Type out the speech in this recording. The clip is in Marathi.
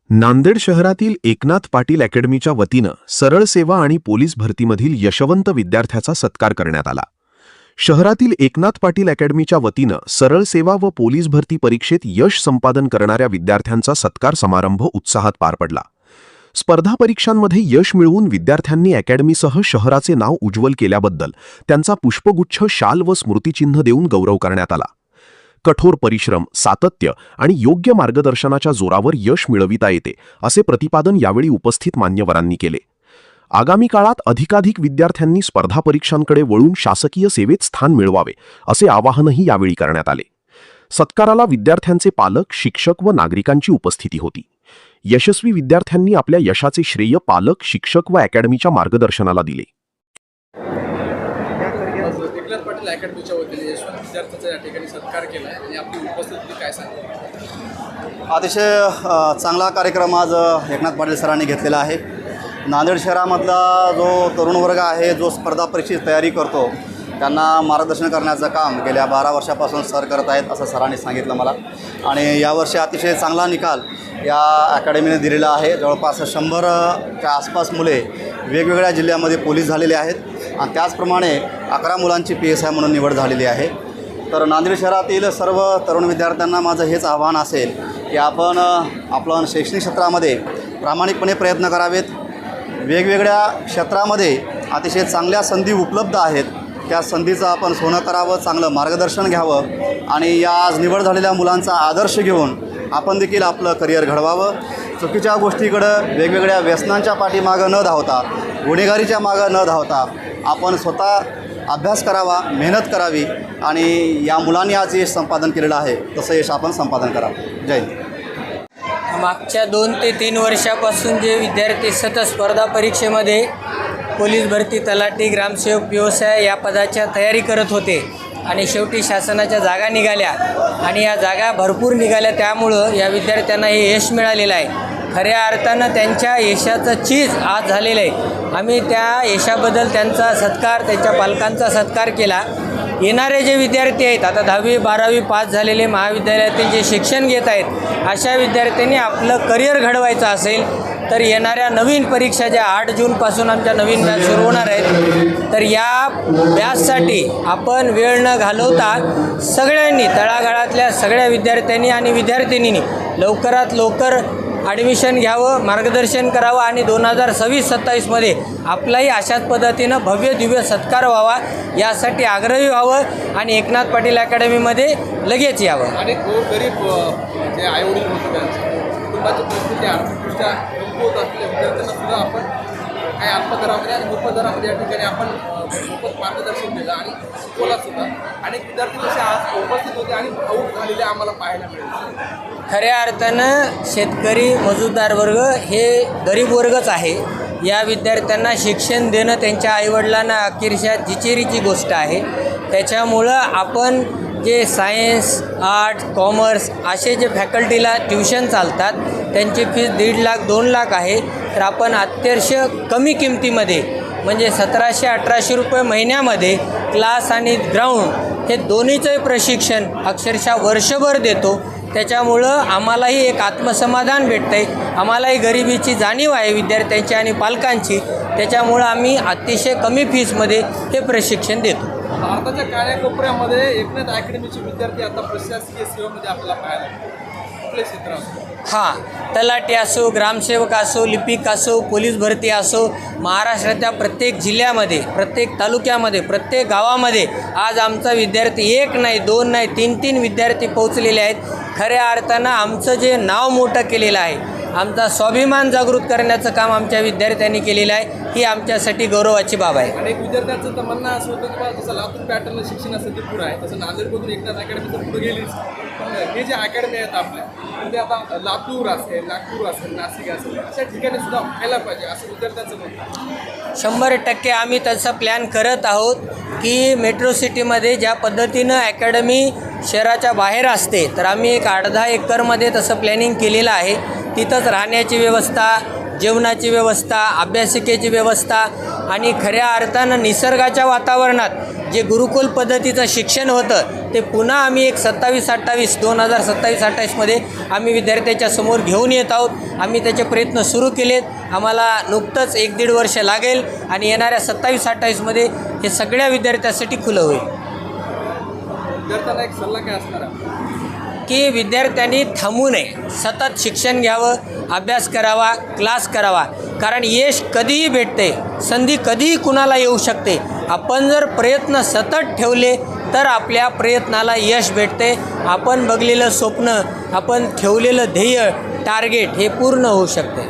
नांदेड शहरातील एकनाथ पाटील अकॅडमीच्या वतीनं सरळ सेवा आणि पोलीस भरतीमधील यशवंत विद्यार्थ्याचा सत्कार करण्यात आला। शहरातील एकनाथ पाटील अकॅडमीच्या वतीनं सरळ सेवा व पोलीस भरती परीक्षेत यश संपादन करणाऱ्या विद्यार्थ्यांचा सत्कार समारंभ उत्साहात पार पडला। स्पर्धा परीक्षांमध्ये यश मिळवून विद्यार्थ्यांनी अकॅडमीसह शहराचे नाव उज्ज्वल केल्याबद्दल त्यांचा पुष्पगुच्छ, शाल व स्मृतिचिन्ह देऊन गौरव करण्यात आला। कठोर परिश्रम, सातत्य आणि योग्य मार्गदर्शनाच्या जोरावर यश मिळविता येते, असे प्रतिपादन यावेळी उपस्थित मान्यवरांनी केले। आगामी काळात अधिकाधिक विद्यार्थ्यांनी स्पर्धा परीक्षांकडे वळून शासकीय सेवेत स्थान मिळवावे, असे आवाहनही यावेळी करण्यात आले। सत्काराला विद्यार्थ्यांचे पालक, शिक्षक व नागरिकांची उपस्थिती होती। यशस्वी विद्यार्थ्यांनी आपल्या यशाचे श्रेय पालक, शिक्षक व अकॅडमीच्या मार्गदर्शनाला दिले। एकनाथ पाटील अकॅडमीच्या वतीने यशवंत विद्यार्थ्यांचा या ठिकाणी सत्कार केला आहे आणि आपली उपस्थिती काय सांगते? अतिशय चांगला कार्यक्रम आज एकनाथ पाटील सरांनी घेतलेला आहे। नांदेड शहरामधला जो तरुण वर्ग आहे, जो स्पर्धा परीक्षेची तयारी करतो, त्यांना मार्गदर्शन करण्याचं काम गेल्या 12 वर्षापासून सर करत आहेत, असं सरांनी सांगितलं मला। आणि यावर्षी अतिशय चांगला निकाल या अकॅडमीने दिलेला आहे। जवळपास 100च्या आसपास मुले वेगवेगळ्या जिल्ह्यामध्ये पोलीस झालेले आहेत आणि त्याचप्रमाणे 11 मुलांची PSI म्हणून निवड झालेली आहे। तर नांदेड शहरातील सर्व तरुण विद्यार्थ्यांना माझं हेच आव्हान असेल की आपण शैक्षणिक क्षेत्रामध्ये प्रामाणिकपणे प्रयत्न करावेत। वेगवेगळ्या क्षेत्रामध्ये अतिशय चांगल्या संधी उपलब्ध आहेत, त्या संधीचं आपण सोनं करावं, चांगलं मार्गदर्शन घ्यावं आणि या आज निवड झालेल्या मुलांचा आदर्श घेऊन आपण देखील आपलं करिअर घडवावं। चुकीच्या गोष्टीकडं, वेगवेगळ्या व्यसनांच्या पाठीमागं न धावता, गुन्हेगारीच्या मागं न धावता आपण स्वतः अभ्यास करावा, मेहनत करावी आणि या मुलांनी आज यश संपादन केलेलं आहे, तसं यश आपण संपादन करावं। जय हिंद। मागच्या 2 ते 3 वर्षापासून जे विद्यार्थी सतत स्पर्धा परीक्षेमध्ये पोलीस भरती, तलाठी, ग्रामसेवक, PSI या पदाच्या तयारी करत होते आणि शेवटी शासनाच्या जागा निघाल्या आणि या जागा भरपूर निघाल्या, त्यामुळं या विद्यार्थ्यांना हे यश मिळालेलं आहे। खऱ्या अर्थानं त्यांच्या यशाचं चीज आज झालेलं आहे। आम्ही त्या यशाबद्दल त्यांचा सत्कार, त्यांच्या पालकांचा सत्कार केला। येणारे जे विद्यार्थी आहेत, आता 10वी 12वी पास झालेले, महाविद्यालयातील जे शिक्षण घेत आहेत, अशा विद्यार्थ्यांनी आपलं करिअर घडवायचं असेल तर येणाऱ्या नवीन परीक्षा ज्या 8 जूनपासून आमच्या नवीन बॅच सुरू होणार आहेत, तर या बॅचसाठी आपण वेळ न घालवता सगळ्यांनी, तळागाळातल्या सगळ्या विद्यार्थ्यांनी आणि विद्यार्थिनींनी लवकरात लवकर ॲडमिशन घ्यावं, मार्गदर्शन करावं आणि 2026-27मध्ये आपलाही अशाच पद्धतीनं भव्य दिव्य सत्कार व्हावा, यासाठी आग्रही व्हावं आणि एकनाथ पाटील अकॅडमीमध्ये लगेच यावं। आणि गरीब जे आईवडील होते, त्यांच्या कुटुंबाची परिस्थिती आर्थिकदृष्ट्या कमकुवत असलेल्या विद्यार्थ्यांना सुद्धा आपण काही अल्पदरामध्ये आणि मोफत या ठिकाणी आपण मोफत मार्गदर्शन दिलं आणि शिकवला सुद्धा। अनेक विद्यार्थी जसे आज उपस्थित होते आणि भाऊक झालेले आम्हाला पाहायला मिळाले। खऱ्या अर्थानं शेतकरी, मजूरदार वर्ग हे गरीब वर्गच आहे। या विद्यार्थ्यांना शिक्षण देणं त्यांच्या आईवडिलांना अखेरच्या जिचेरीची गोष्ट आहे। त्याच्यामुळं आपण जे सायन्स, आर्ट, कॉमर्स असे जे फॅकल्टीला ट्युशन चालतात, त्यांची फीस 1.5 लाख 2 लाख आहे, तर आपण अत्यंत कमी किमतीमध्ये म्हणजे 1700-1800 रुपये महिन्यामध्ये क्लास आणि ग्राउंड हे दोन्हीचंही प्रशिक्षण अक्षरशः वर्षभर देतो। त्याच्यामुळं आम्हालाही एक आत्मसमाधान भेटतं आहे, आम्हालाही गरिबीची जाणीव आहे विद्यार्थ्यांची आणि पालकांची, त्याच्यामुळं आम्ही अतिशय कमी फीसमध्ये हे प्रशिक्षण देतो। भारताच्या कानाकोपऱ्यामध्ये एकनाथ अकॅडमीचे विद्यार्थी आता प्रशासकीय सेवेमध्ये आपल्याला पाहायला आपले क्षेत्र असतो। हां, तलाठी असो, ग्रामसेवक असो, लिपिक असो, पोलीस भरती असो, महाराष्ट्राच्या प्रत्येक जिल्ह्यामध्ये, प्रत्येक तालुक्यामध्ये, प्रत्येक गावामध्ये आज आमचा विद्यार्थी 1 नाही, 2 नाही, 3 विद्यार्थी पोहोचलेले आहेत। खऱ्या अर्थानं आमचं जे नाव मोठं केलेलं आहे, आमचा स्वाभिमान जागृत करण्याचं काम आमच्या विद्यार्थ्यांनी केलेलं आहे, ही आमच्यासाठी गौरवाची बाब आहे। अनेक विद्यार्थ्यांचं तर म्हणणं असं होतं की जसं लातूर पॅटर्न शिक्षणासाठी पुढं आहे, तसं नांदेडमधून एकनाथ अकॅडमी तर पुढे गेलीच, पण हे जे अकॅडमी आहेत आपल्या, ते आता लातूर असेल, नागपूर असेल, नाशिक असेल, अशा ठिकाणी सुद्धा व्हायला पाहिजे असं विद्यार्थ्यांचं म्हणणं। 100% आम्ही तसं प्लॅन करत आहोत की मेट्रो सिटीमध्ये ज्या पद्धतीनं अकॅडमी शहराच्या बाहेर असते, तर आम्ही एक 8-10 एकरमध्ये तसं प्लॅनिंग केलेलं आहे। तिथंच राहण्याची व्यवस्था, जेवणाची व्यवस्था, अभ्यासिकेची व्यवस्था आणि खऱ्या अर्थानं निसर्गाच्या वातावरणात जे गुरुकुल पद्धतीचं शिक्षण होतं ते पुन्हा आम्ही एक 2027-28मध्ये आम्ही विद्यार्थ्याच्या समोर घेऊन येत आहोत. आम्ही त्याचे प्रयत्न सुरू केलेत. आम्हाला नुकतंच 1-1.5 वर्ष लागेल आणि येणाऱ्या 27-28मध्ये हे सगळ्या विद्यार्थ्यांसाठी खुलं होईल. विद्यार्थ्यांना एक सल्ला काय असणार आहे की विद्यार्थ्यांनी थांबू नये, सतत शिक्षण घ्यावं, अभ्यास करावा, क्लास करावा. कारण यश कधीही भेटते, संधी कधीही कुणाला येऊ शकते. आपण जर प्रयत्न सतत ठेवले तर आपल्या प्रयत्नाला यश भेटते. आपण बघलेलं स्वप्न, आपण ठेवलेलं ध्येय, टार्गेट हे पूर्ण होऊ शकते.